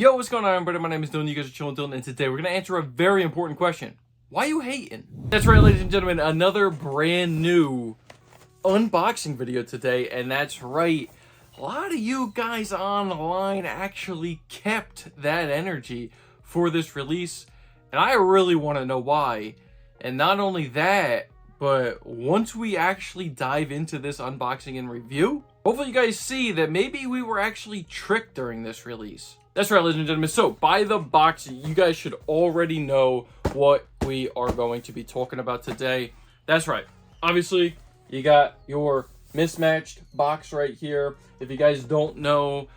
Yo, what's going on, everybody? My name is Dylan. You guys are chilling, Dylan, and today we're going to answer a very important question. Why you hating? That's right, ladies and gentlemen, another brand new unboxing video today, and that's right, a lot of you guys online actually kept that energy for this release, and I really want to know why. And not only that, but once we actually dive into this unboxing and review, hopefully you guys see that maybe we were actually tricked during this release. That's right, ladies and gentlemen. So, by the box, you guys should already know what we are going to be talking about today. That's right. Obviously, you got your mismatched box right here. If you guys don't know,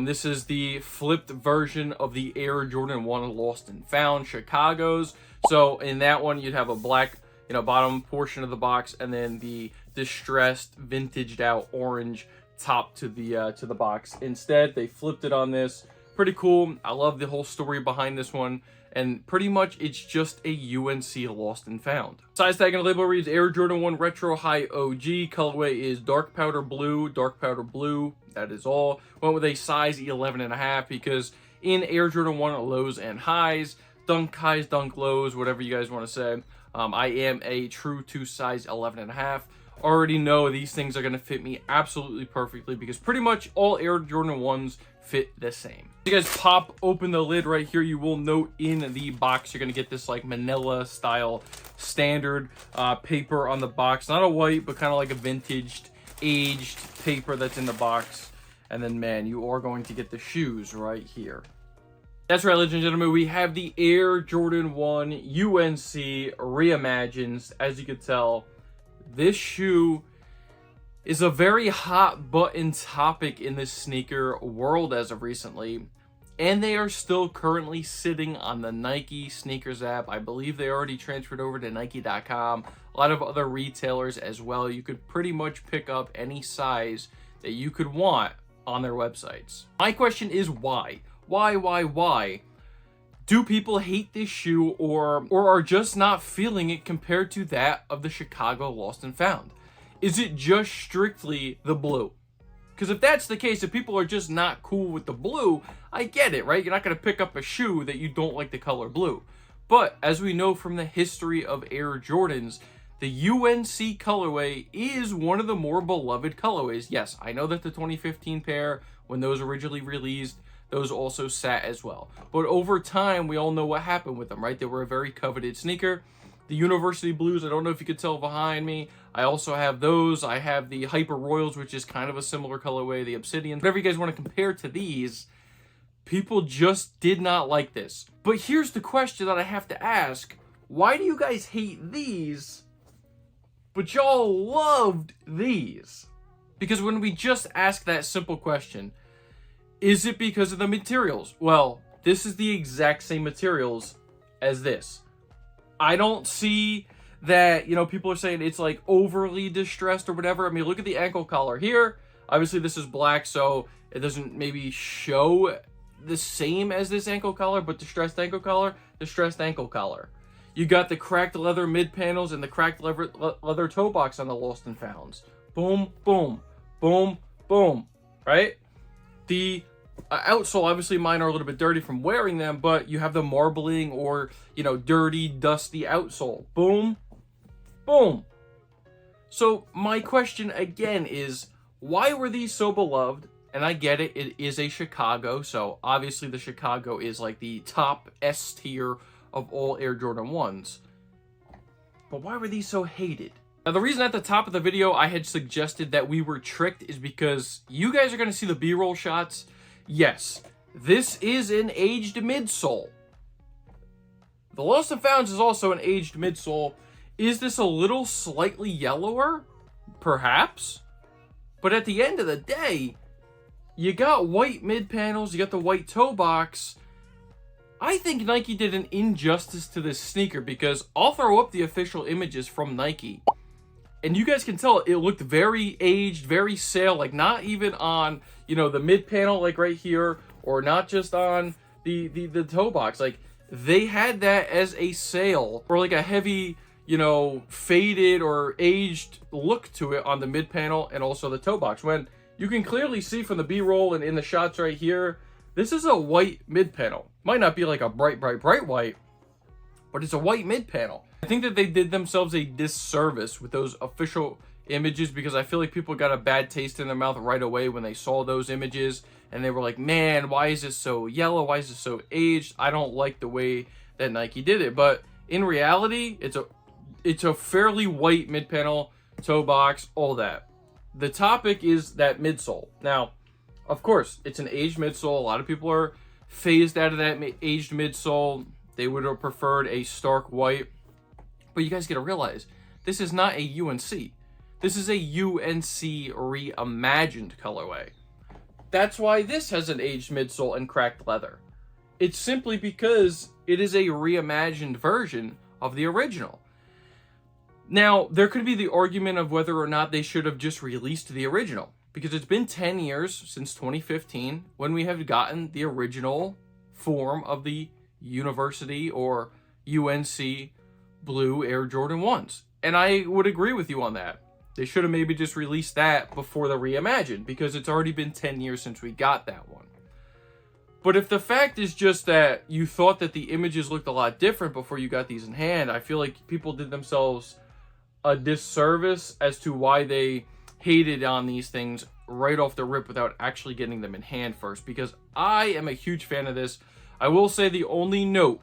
this is the flipped version of the Air Jordan 1 Lost and Found Chicago's. So, in that one, you'd have a black, bottom portion of the box, and then the distressed, vintaged out orange top to the box. Instead, they flipped it on this. Pretty cool. I love the whole story behind this one, and pretty much it's just a UNC Lost and Found. Size tag and label reads Air Jordan 1 Retro High OG. Colorway is dark powder blue. That is all. Went with a size 11.5 because in Air Jordan 1 lows and highs, dunk highs, dunk lows, whatever you guys want to say, I am a true to size 11.5. Already know these things are going to fit me absolutely perfectly because pretty much all Air Jordan 1s fit the same. You guys pop open the lid right here, you will note in the box you're going to get this like manila style standard paper on the box. Not a white, but kind of like a vintaged, aged paper that's in the box. And then, man, you are going to get the shoes right here. That's right, ladies and gentlemen, we have the Air Jordan 1 UNC Reimagined. As you can tell, this shoe is a very hot button topic in the sneaker world as of recently, and they are still currently sitting on the Nike sneakers app. I believe they already transferred over to Nike.com. A lot of other retailers as well. You could pretty much pick up any size that you could want on their websites. My question is why? Why? Do people hate this shoe or are just not feeling it compared to that of the Chicago Lost and Found? Is it just strictly the blue? Because if that's the case, if people are just not cool with the blue, I get it, right? You're not going to pick up a shoe that you don't like the color blue. But as we know from the history of Air Jordans, the UNC colorway is one of the more beloved colorways. Yes, I know that the 2015 pair, when those originally released, those also sat as well. But over time, we all know what happened with them, right? They were a very coveted sneaker. The University Blues, I don't know if you could tell behind me. I also have those. I have the Hyper Royals, which is kind of a similar colorway. The Obsidian. Whatever you guys want to compare to these, people just did not like this. But here's the question that I have to ask. Why do you guys hate these, but y'all loved these? Because when we just ask that simple question, is it because of the materials? Well, this is the exact same materials as this. I don't see that, people are saying it's like overly distressed or whatever. I mean, look at the ankle collar here. Obviously, this is black, so it doesn't maybe show the same as this ankle collar, but distressed ankle collar. You got the cracked leather mid panels and the cracked leather toe box on the Lost and Founds. Boom, boom, boom, boom, right? The outsole, obviously mine are a little bit dirty from wearing them, but you have the marbling or, dirty, dusty outsole. Boom, boom. So my question again is, why were these so beloved? And I get it, it is a Chicago, so obviously the Chicago is like the top S tier of all Air Jordan 1s. But why were these so hated? Now, the reason at the top of the video I had suggested that we were tricked is because you guys are going to see the B-roll shots. Yes, this is an aged midsole. The Lost and Founds is also an aged midsole. Is this a little slightly yellower? Perhaps. But at the end of the day, you got white mid panels, you got the white toe box. I think Nike did an injustice to this sneaker because I'll throw up the official images from Nike. And you guys can tell it looked very aged, very sale, like not even on, the mid panel, like right here, or not just on the toe box. Like they had that as a sale or like a heavy, faded or aged look to it on the mid panel and also the toe box. When you can clearly see from the B-roll and in the shots right here, This is a white mid panel. Might not be like a bright white, but it's a white mid panel. I think that they did themselves a disservice with those official images, because I feel like people got a bad taste in their mouth right away when they saw those images, and they were like, man, why is this so yellow? Why is this so aged? I don't like the way that Nike did it. But in reality, it's a fairly white mid panel, toe box, all that. The topic is that midsole. Now, of course, it's an aged midsole. A lot of people are phased out of that aged midsole. They would have preferred a stark white. But you guys got to realize, this is not a UNC. This is a UNC Reimagined colorway. That's why this has an aged midsole and cracked leather. It's simply because it is a reimagined version of the original. Now, there could be the argument of whether or not they should have just released the original, because it's been 10 years since 2015 when we have gotten the original form of the University or UNC blue Air Jordan 1s. And I would agree with you on that. They should have maybe just released that before the Reimagined, because it's already been 10 years since we got that one. But if the fact is just that you thought that the images looked a lot different before you got these in hand, I feel like people did themselves a disservice as to why they hated on these things right off the rip without actually getting them in hand first, because I am a huge fan of this. I will say the only note,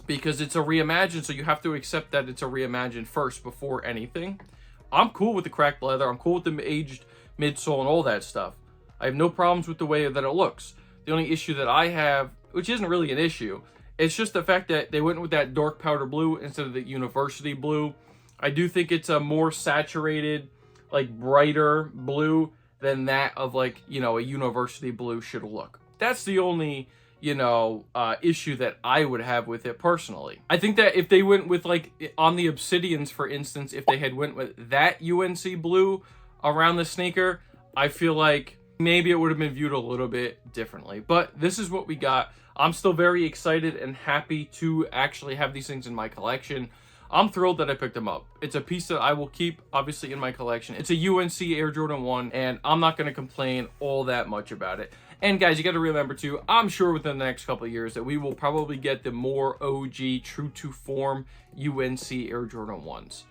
because it's a Reimagined, so you have to accept that it's a Reimagined first before anything. I'm cool with the cracked leather. I'm cool with the aged midsole and all that stuff. I have no problems with the way that it looks. The only issue that I have, which isn't really an issue, it's just the fact that they went with that dark powder blue instead of the university blue. I do think it's a more saturated, like brighter blue than that of like, you know, a university blue should look. That's the only, you know, issue that I would have with it personally. I think that if they went with like on the Obsidians, for instance, if they had went with that UNC blue around the sneaker, I feel like maybe it would have been viewed a little bit differently. But this is what we got. I'm still very excited and happy to actually have these things in my collection. I'm thrilled that I picked them up. It's a piece that I will keep, obviously, in my collection. It's a UNC Air Jordan 1, and I'm not going to complain all that much about it. And guys, you got to remember too, I'm sure within the next couple of years that we will probably get the more OG, true to form UNC Air Jordan 1s.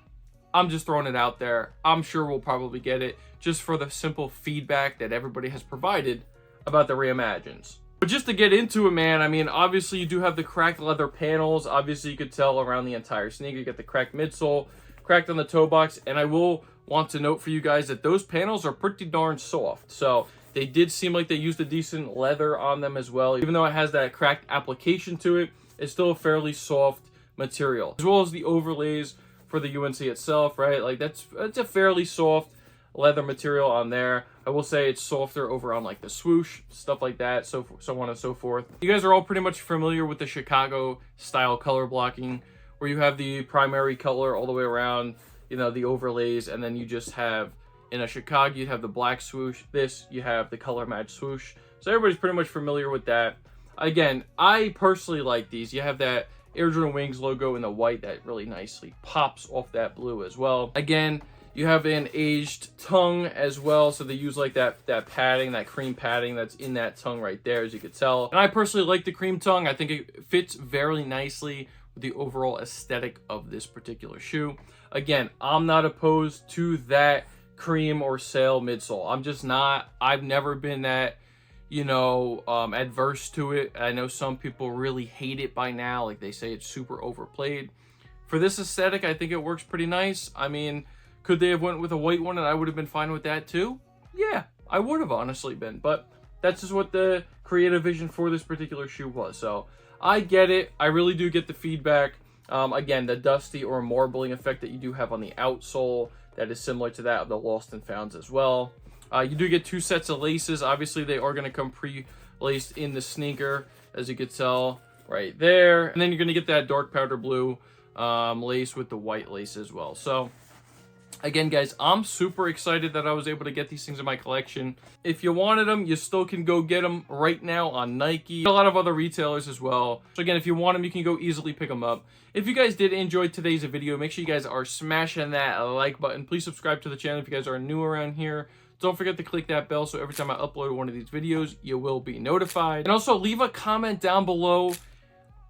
I'm just throwing it out there. I'm sure we'll probably get it just for the simple feedback that everybody has provided about the Reimagineds. But just to get into it, man, I mean, obviously you do have the cracked leather panels. Obviously you could tell around the entire sneaker. You get the cracked midsole, cracked on the toe box, and I will want to note for you guys that those panels are pretty darn soft. So they did seem like they used a decent leather on them as well. Even though it has that cracked application to it, it's still a fairly soft material. As well as the overlays for the UNC itself, right? Like it's a fairly soft leather material on there. I will say it's softer over on like the swoosh, stuff like that, so on and so forth. You guys are all pretty much familiar with the Chicago style color blocking, where you have the primary color all the way around, you know, the overlays, and then you just have, in a Chicago, you have the black swoosh. This, you have the color match swoosh. So everybody's pretty much familiar with that. Again, I personally like these. You have that Air Jordan Wings logo in the white that really nicely pops off that blue as well. Again, you have an aged tongue as well, so they use like that padding, that cream padding that's in that tongue right there, as you could tell. And I personally like the cream tongue. I think it fits very nicely with the overall aesthetic of this particular shoe. Again, I'm not opposed to that cream or sail midsole. I'm just not. I've never been that, you know, adverse to it. I know some people really hate it by now. Like they say it's super overplayed. For this aesthetic, I think it works pretty nice. I mean, could they have went with a white one and I would have been fine with that too? Yeah, I would have honestly been. But that's just what the creative vision for this particular shoe was. So I get it. I really do get the feedback. Again, the dusty or marbling effect that you do have on the outsole, that is similar to that of the Lost and Founds as well. You do get two sets of laces. Obviously, they are going to come pre-laced in the sneaker, as you could tell right there. And then you're going to get that dark powder blue lace with the white lace as well. So again, guys, I'm super excited that I was able to get these things in my collection. If you wanted them, you still can go get them right now on Nike. A lot of other retailers as well. So again, if you want them, you can go easily pick them up. If you guys did enjoy today's video, make sure you guys are smashing that like button. Please subscribe to the channel if you guys are new around here. Don't forget to click that bell so every time I upload one of these videos, you will be notified. And also leave a comment down below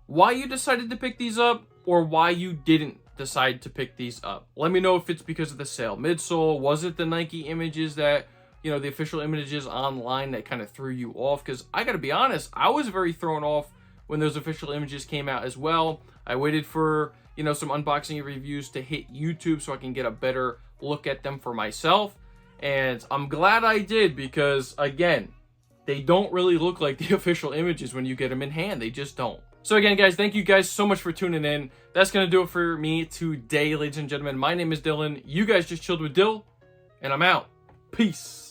why you decided to pick these up or why you didn't decide to pick these up. Let me know if it's because of the sale midsole. Was it the Nike images that, you know, the official images online that kind of threw you off? Because I gotta be honest, I was very thrown off when those official images came out as well. I waited for, you know, some unboxing reviews to hit YouTube so I can get a better look at them for myself. And I'm glad I did, because again, they don't really look like the official images when you get them in hand. They just don't. So again, guys, thank you guys so much for tuning in. That's going to do it for me today, ladies and gentlemen. My name is Dylan. You guys just chilled with Dill, and I'm out. Peace.